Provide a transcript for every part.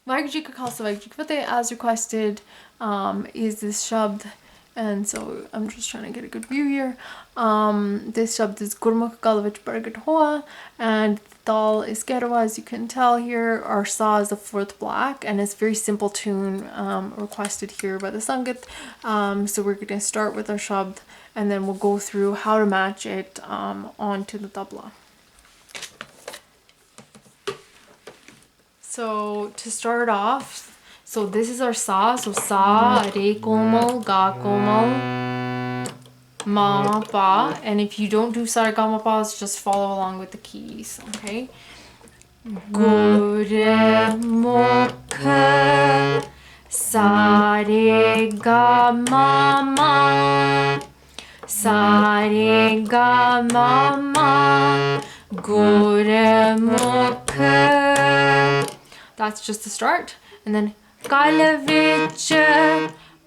Vaheguru Ji Ka Khalsa, Vaheguru Ji Ki Fateh, as requested, is this shabd. And so I'm just trying to get a good view here. This shabd is Gurmukh Gal Vich Pargat Hoa, and Dal is Gerwa, as you can tell here. Our Sa is the fourth black, and it's a very simple tune requested here by the sangat. So we're going to start with our shabd, and then we'll go through how to match it onto the tabla. So to start off, so this is our Sa. So Sa, Re Komal, Ga Komal, Ma, Pa. And if you don't do Sa, Re, Ga, Ma, Pa, just follow along with the keys, okay? Gurmukh, Sa, Re, Ga, Ma, Ma. Sa, Re, Ga, Ma, Ma. Gurmukh. That's just the start. And then Kal Vich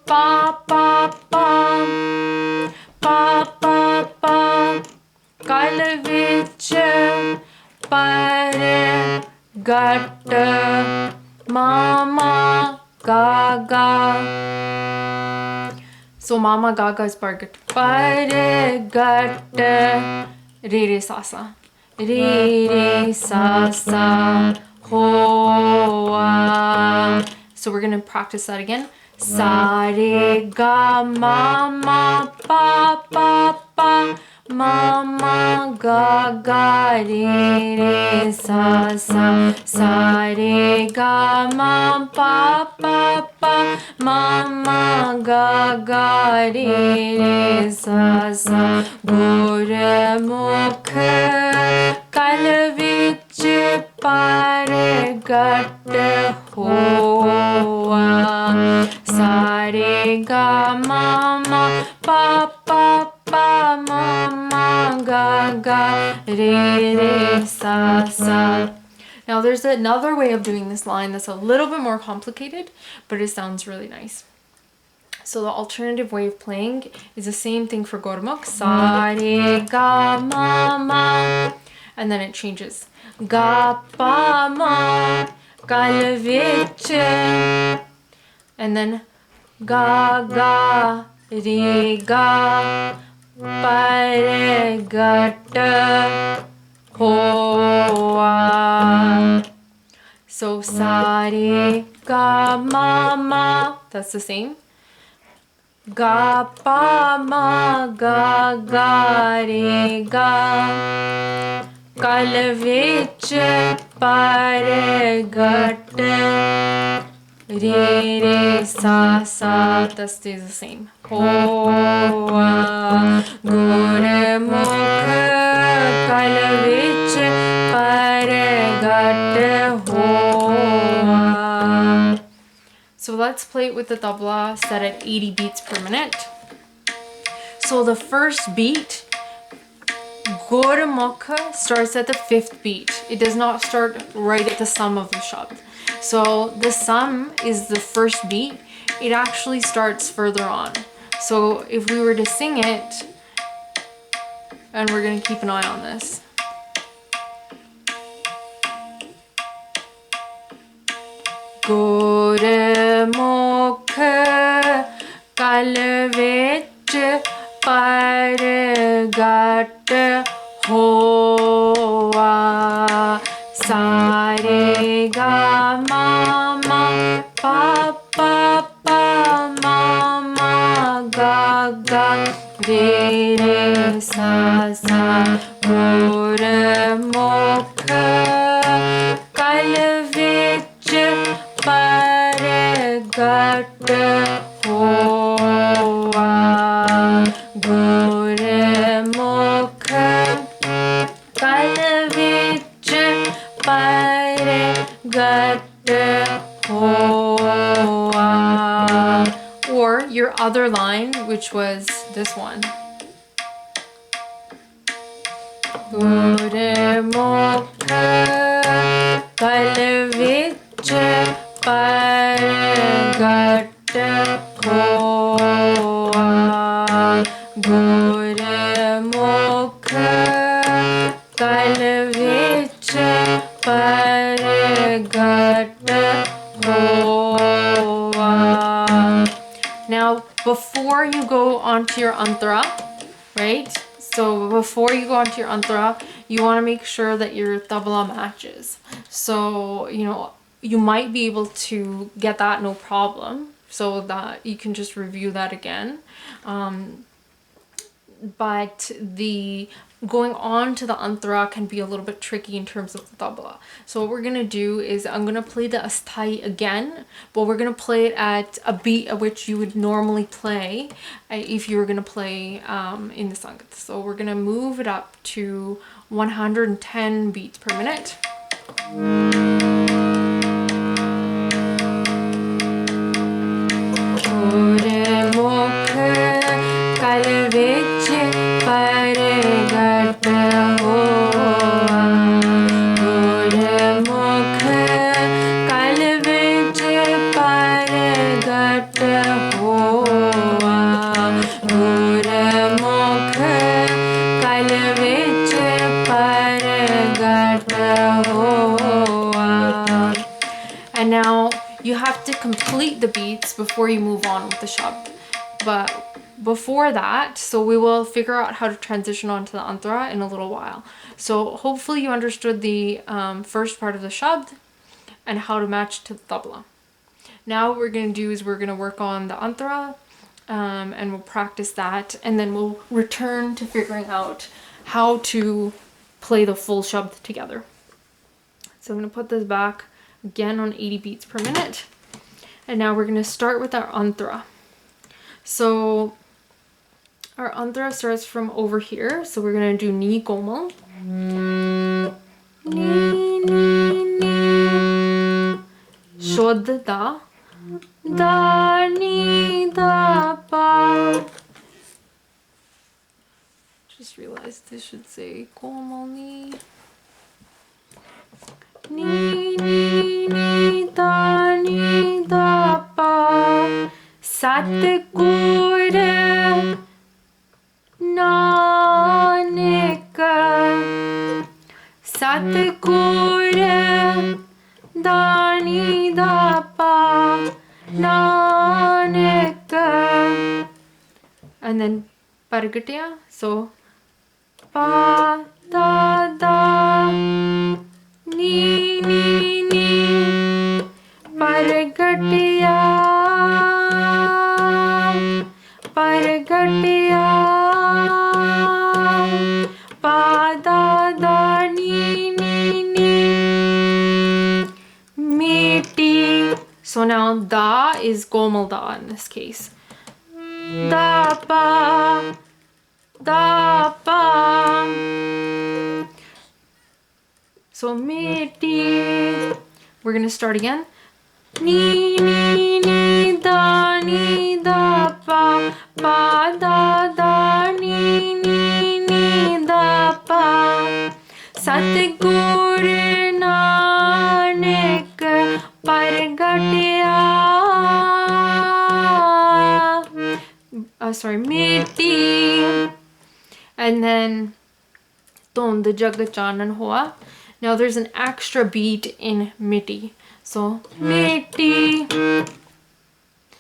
Pa Pa Pa Pa Pa Pa. Kal Vich Pargat Mama Gaga. So Mama Gaga is Pargat. Pargat Re Re Sa Sa. Re Re Sa Sa. Hoa. So we're going to practice that again. Sa Re Ga Ma Ma Pa Pa Pa. Ma Ma Ga Ga Re Re Sa Sa. Sa Re Ga Ma Pa Pa Pa. Ma Ma Ga Ga Re Re Sa Sa. Gurmukh Kal Vich Pargat Hoa. Sa Re Ga Ma Ma Pa Pa Pa. Ma Ma Ga Ga Re Re Sa Sa. Now there's another way of doing this line that's a little bit more complicated, but it sounds really nice. So the alternative way of playing is the same thing for Gurmukh. Sa Re Ga Ma Ma. And then it changes. Ga Pa Ma. Kal Vich. And then Ga Ga Re Ga Pargat Hoa. So Sa Re Ga Ma Ma. That's the same. Ga Pa Ma Ga Ga Re Ga. Kal Vich Pargat Re Re Sa Sa. That stays the same. Hoa. Gurmukh Kal Vich Pargat Hoa. So let's play it with the tabla set at 80 beats per minute. So the first beat, Gurmukh, starts at the 5th beat. It does not start right at the sum of the shabd. So the sum is the first beat. It actually starts further on. So if we were to sing it, and we're going to keep an eye on this. Gurmukh Kal Vich Pargat Hoa. Sa Re Ga Ma Ma Pa Pa Pa. Ma Ma Ga Ga Re Re Sa Sa. Gurmukh Kal Vich Pargat Hoa. Gurmukh Kal Vich Pargat Hoa. Or your other line, which was this one. Gurmukh Kal Vich Pargat Hoa. Gurmukh Kal Vich Pargat hoa. Now, before you go onto your antara, right? So before you go onto your antara, you want to make sure that your tabla matches. So, you know, you might be able to get that no problem. So that you can just review that again. But the going on to the antara can be a little bit tricky in terms of the tabla. So what we're gonna do is I'm gonna play the asthai again, but we're gonna play it at a beat at which you would normally play if you were gonna play in the sangat. So we're gonna move it up to 110 beats per minute. Gurmukh kal vich Pargat hoa. Gurmukh kal vich Pargat hoa. Gurmukh kal vich Pargat hoa. And now you have to complete the beats before you move on with the shabad. But before that, so we will figure out how to transition onto the antara in a little while. So hopefully you understood the first part of the shabad and how to match to the tabla. Now what we're going to do is we're going to work on the antara and we'll practice that, and then we'll return to figuring out how to play the full shabad together. So I'm going to put this back again on 80 beats per minute. And now we're going to start with our antara. So our antara starts from over here. So we're going to do ni komal. Ni, ni, ni. Shodh da. Da, ni, da, pa. Just realized this should say komal ni. Ni, ni, ni, da, ni, da, pa. Satgur nanak. Satgur da, ni, da, pa. Nanak. And then Pargatya. So pa, da, da. Ni, ni, ni. Pargatya. Pargatya. Pa, da, da, ni, ni, ni. Miti. So now da is komal da in this case. Da, pa. Da, pa. So miti. We're gonna start again. Ni, ni, ni, da, ni, da, pa. Pa, da, da, ni, ni, ni, da, pa. Satgur nanak Pargatya. Sorry, miti. And then Tond jagat chanan hoa. Now there's an extra beat in miti. So miti.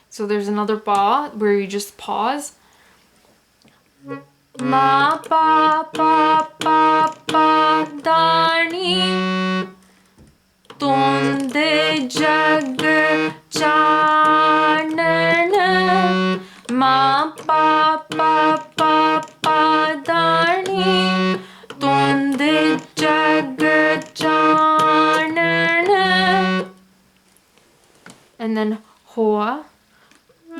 So there's another pa where you just pause. Ma, pa, pa, pa, pa, dani. Tond jag chanan. Ma, pa, pa, pa, pa, dani. Tond jag chanan. And then hoa.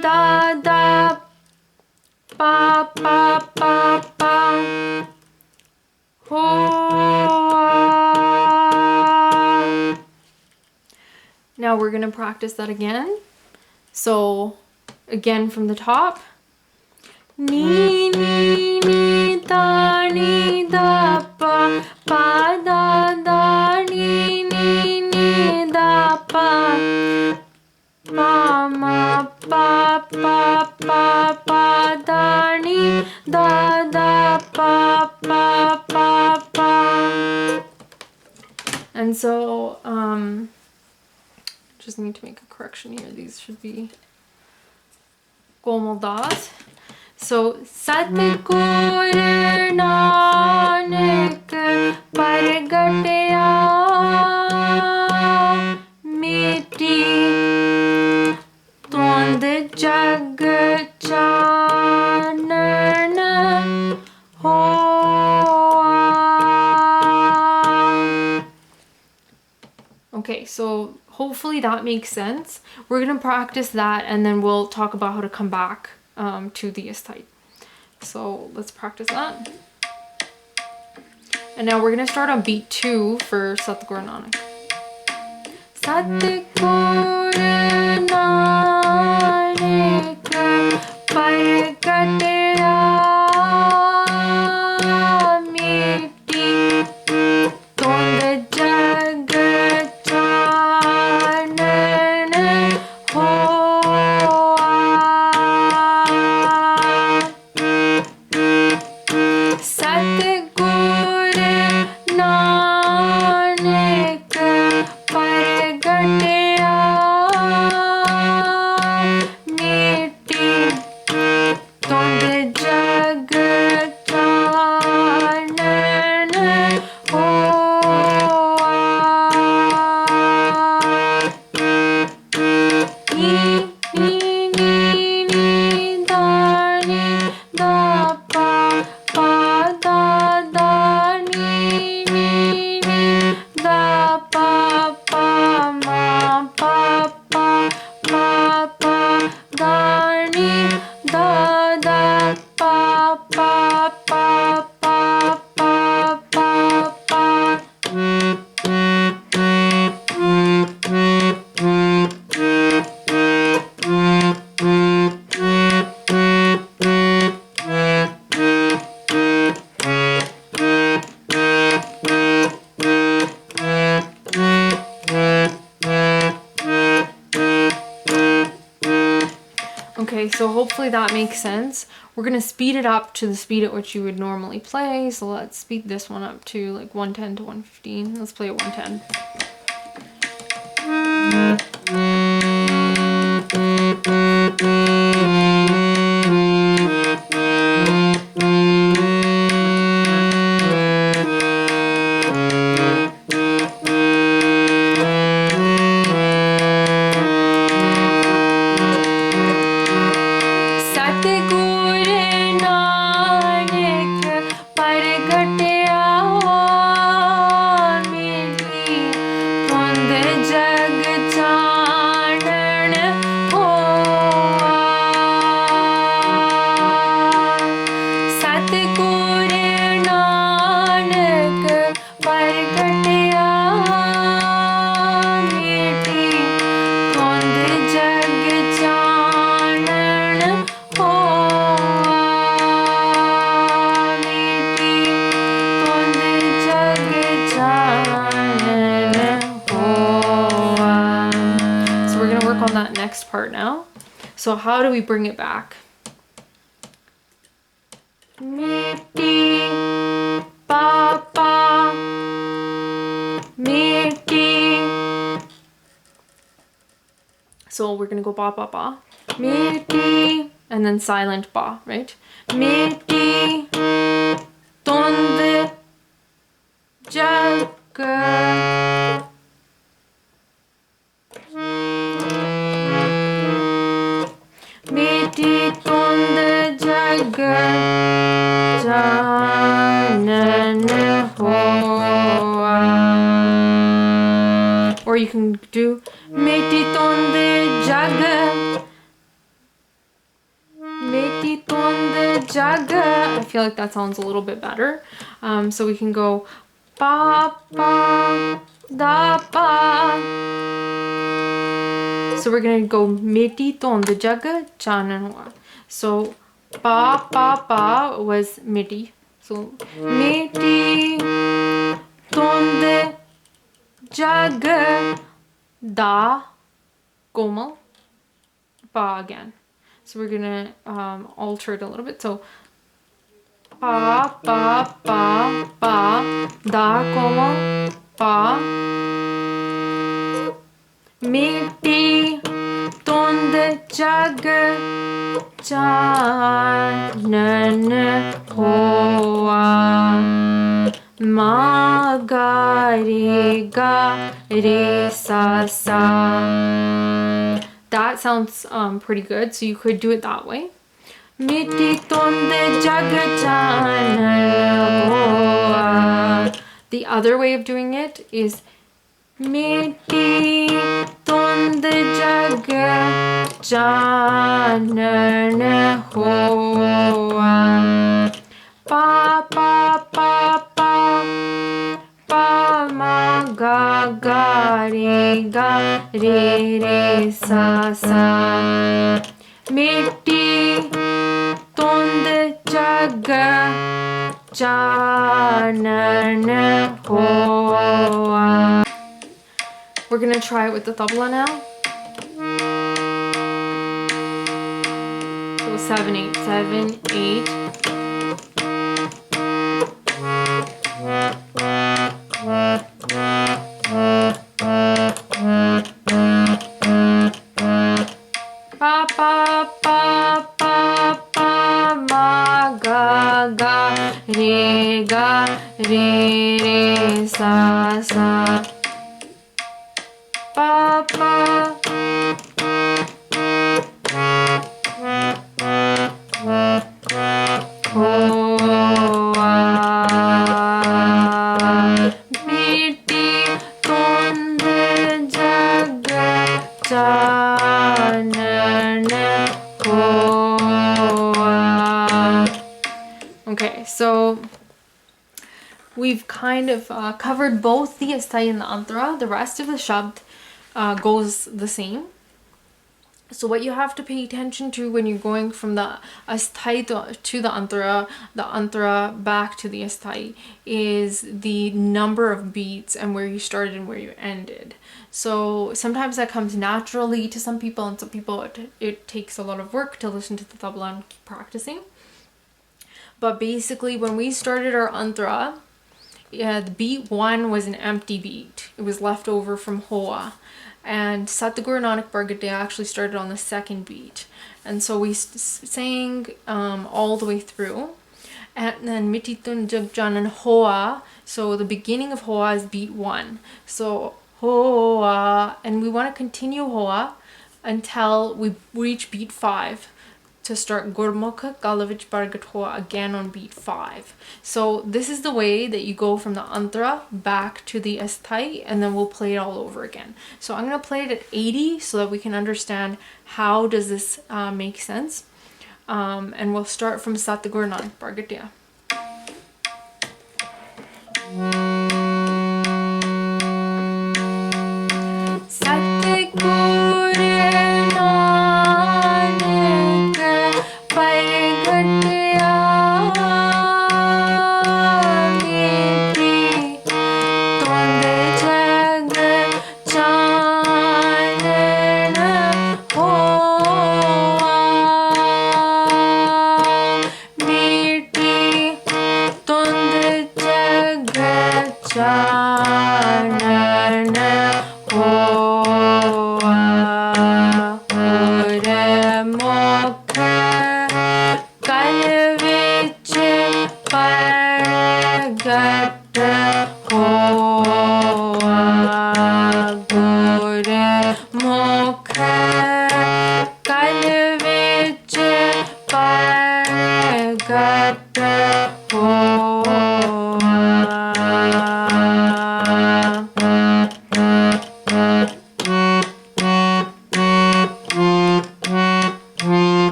Da, da, pa, pa, pa, pa. Hoa. Now we're going to practice that again. So again from the top. Ni, ni, ni, da, ni, da, pa. Pa, da, da, ni, ni, ni, da, pa. Pa, ma, pa, pa, pa, pa, da, ni, da, da, pa, pa, pa, pa. And so, just need to make a correction here. These should be komal das. So Satgur Nanak Pargatya Miti Tund Jag Chanan Hoa. Okay, so hopefully that makes sense. We're going to practice that and then we'll talk about how to come back to the asthite. So let's practice that. And now we're going to start on beat 2 for Satguru Nanak. Satguru Nanak Pargatya Miti Tund Jag Chanan Hoa. Satguru Nanak Pargatya Miti Tund Jag Chanan Hoa. Ni ni ni ni da ni da pa pa da da ni ni ni da pa pa ma pa pa ma pa da ni da da pa pa pa pa pa pa pa. Okay, so hopefully that makes sense. We're going to speed it up to the speed at which you would normally play. So let's speed this one up to like 110 to 115. Let's play at 110. Part now. So how do we bring it back? Miti pa pa miti. So we're gonna go ba ba ba miti and then silent ba, right? Miti tund jag Miti tund jag chanan hoa. Or you can do Miti tund jag I feel like that sounds a little bit better. So we can go pa pa da pa. So we're gonna go miti tond jaga chanan hua. So pa pa pa was miti. So miti tond jaga da komal pa again. So we're gonna alter it a little bit. So pa pa pa pa da komal pa Miti tund jag chanan hoa. Ma ga re sa sa. That sounds pretty good, so you could do it that way. Miti tund jag chanan hoa. The other way of doing it is Miti tund jag chanan hoa. Pa pa pa pa pa ma ga re sa sa. Miti tund jag chanan hoa. We're gonna try it with the tabla now. So 7 8 7 8. Pa pa pa pa pa ma ga re sa sa. Pa pa hoa. Miti tund jag chanan hoa. Okay, so we've kind of covered both the asthai and the antara. The rest of the shabd goes the same. So what you have to pay attention to when you're going from the asthai to the antara back to the asthai, is the number of beats and where you started and where you ended. So sometimes that comes naturally to some people, and some people it takes a lot of work to listen to the tabla and keep practicing. But basically, when we started our antara, the beat 1 was an empty beat. It was left over from Hoa. And Satguru Nanak Pargat actually started on the second beat. And so we sang all the way through. And then Miti Tund Jag Chanan Hoa. So the beginning of Hoa is beat 1. So Hoa. And we want to continue Hoa until we reach beat 5. To start Gurmukh Vich Pargat Hoa again on beat 5. So this is the way that you go from the antara back to the asthai, and then we'll play it all over again. So I'm going to play it at 80 so that we can understand how does this make sense. And we'll start from Satguru Nanak Pargat.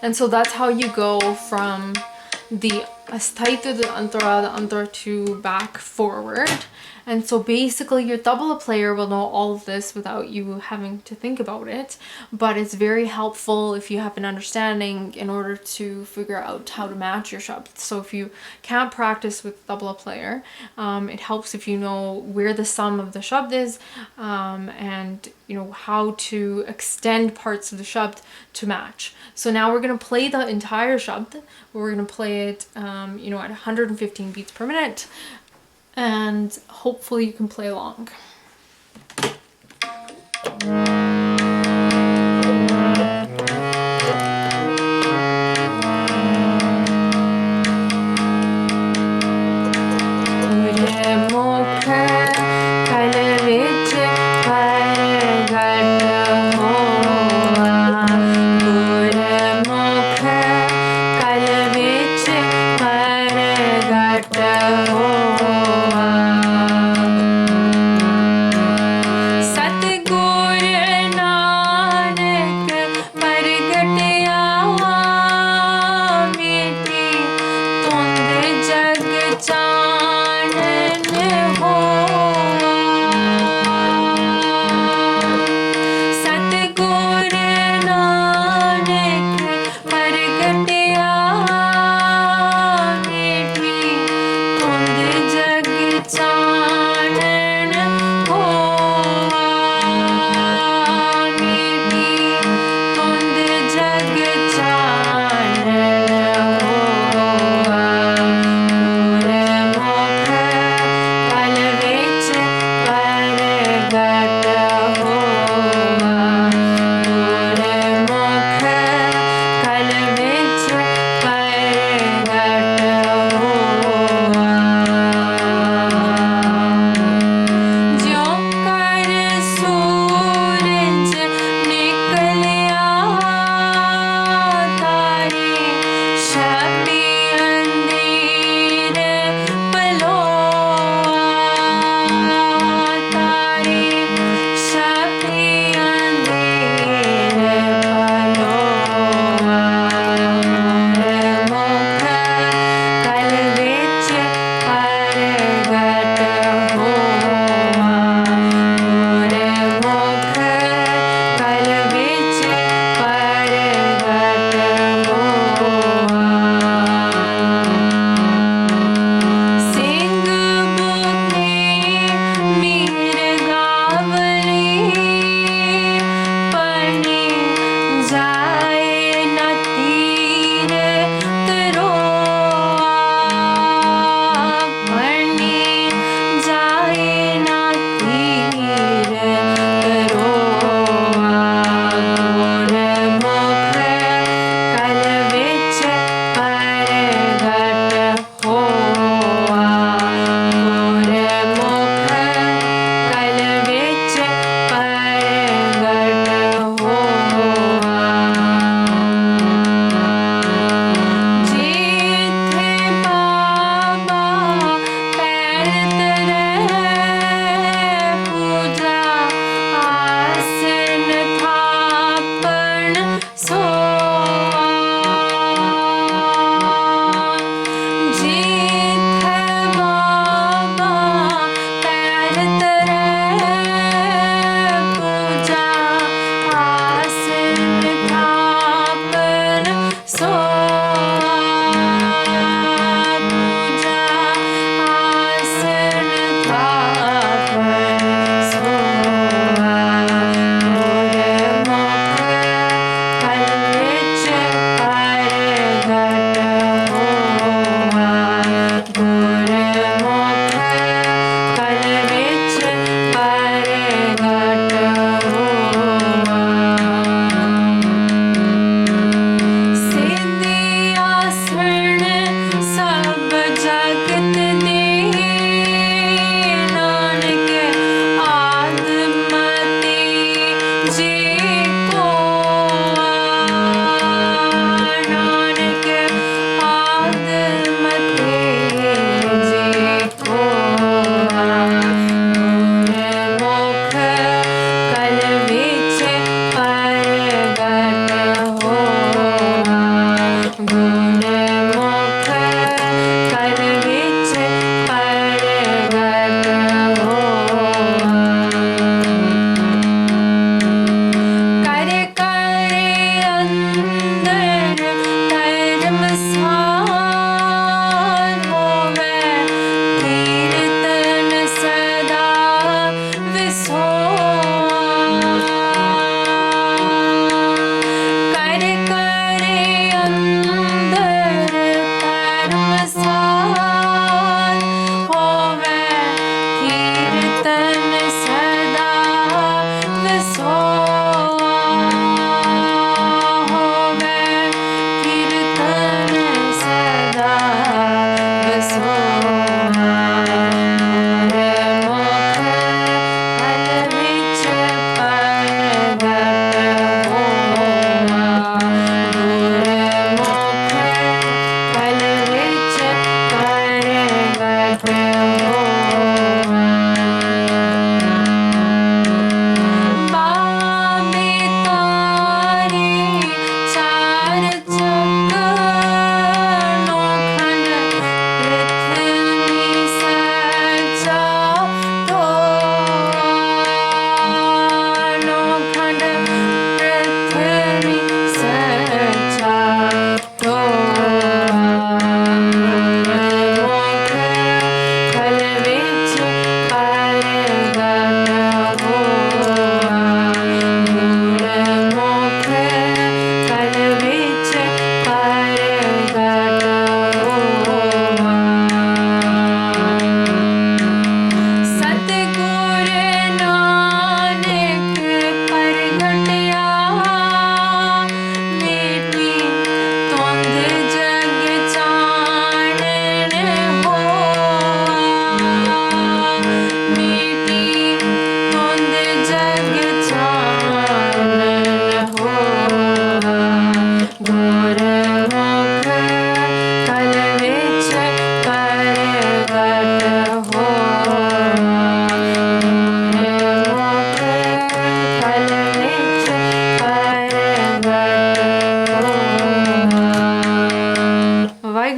And so that's how you go from the asthai to the antara to back forward. And so basically your tabla player will know all of this without you having to think about it, but it's very helpful if you have an understanding in order to figure out how to match your shabd. So if you can't practice with tabla player, it helps if you know where the sum of the shabd is, and you know how to extend parts of the shabd to match. So now we're going to play the entire shabd. We're going to play it you know, at 115 beats per minute, and hopefully you can play along. Gurmukh kal vich Pargat hoa. Gurmukh kal vich Pargat hoa.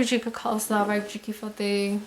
Waheguru ji ਕਾ ਖਾਲਸਾ ਵਾਹਿਗੁਰੂ ਜੀ ਕੀ ਫਤਿਹ।